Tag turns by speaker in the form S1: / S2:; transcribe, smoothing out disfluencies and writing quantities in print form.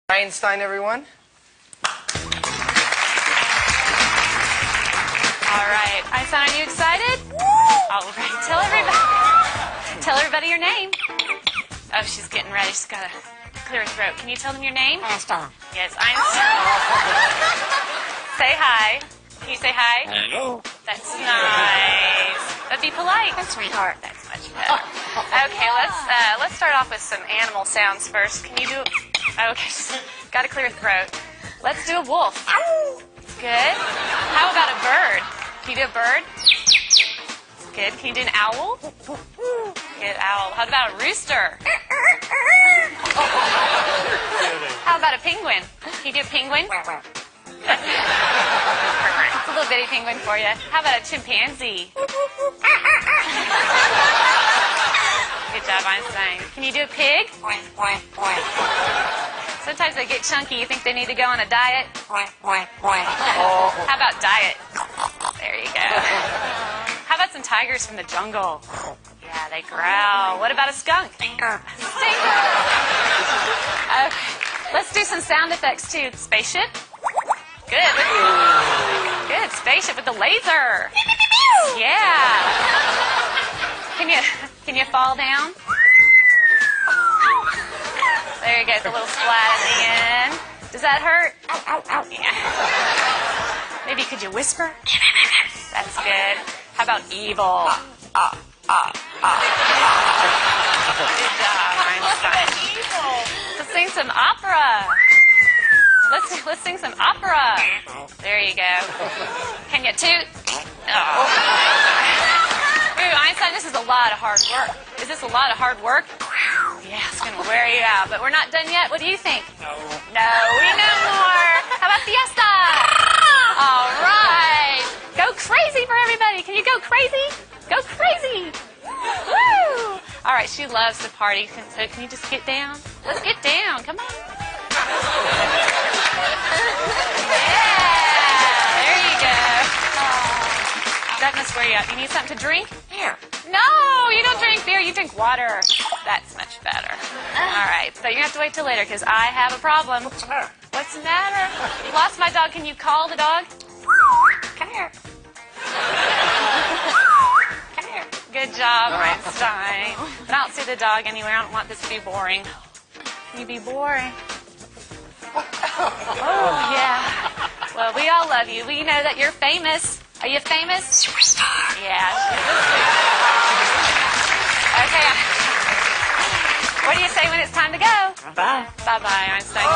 S1: Einstein, everyone.
S2: All right, Einstein, are you excited? All right, tell everybody your name. Oh, she's getting ready. She's got to clear her throat. Can you tell them your name?
S3: Einstein.
S2: Yes, Einstein. Say hi. Can you say hi?
S3: Hello.
S2: That's nice. But be polite.
S3: That's sweetheart.
S2: That's much better. Okay, let's start off with some animal sounds first. Can you do? Okay, got to clear your throat. Let's do a wolf. Good. How about a bird? Can you do a bird? Good. Can you do an owl? Good, owl. How about a rooster? How about a penguin? Can you do a penguin? It's a little bitty penguin for you. How about a chimpanzee? Good job, Einstein. Can you do a pig? Sometimes they get chunky. You think they need to go on a diet? How about diet? There you go. How about some tigers from the jungle? Yeah, they growl. What about a skunk? Stinker. Okay. Let's do some sound effects too. Spaceship. Good. Good. Spaceship with the laser. Yeah. Can you fall down? There you go. It's a little splat at the end. Does that hurt? Yeah. Maybe could you whisper? That's good. How about evil? Good job, Einstein. Let's sing some opera. Let's sing some opera. There you go. Can you toot? Oh. Ooh, Einstein, this is a lot of hard work. Is this a lot of hard work? Yeah, it's going to wear you out. But we're not done yet. What do you think? No, we know more. How about fiesta? All right. Go crazy for everybody. Can you go crazy? Go crazy. Woo! All right, she loves to party. So can you just get down? Let's get down. Come on. Yeah, there you go. That must wear you out. You need something to drink?
S3: Here.
S2: No, you don't drink beer. You drink water. That's much better. All right, so you have to wait till later because I have a problem.
S3: What's the matter?
S2: What's the matter? You lost my dog. Can you call the dog?
S3: Come here. Come here.
S2: Good job, Einstein. But I don't see the dog anywhere. I don't want this to be boring. Can you be boring? Oh, yeah. Well, we all love you. We know that you're famous. Are you famous?
S3: Superstar.
S2: Yeah. Okay. What do you say when it's time to go?
S3: Bye.
S2: Bye-bye, Einstein.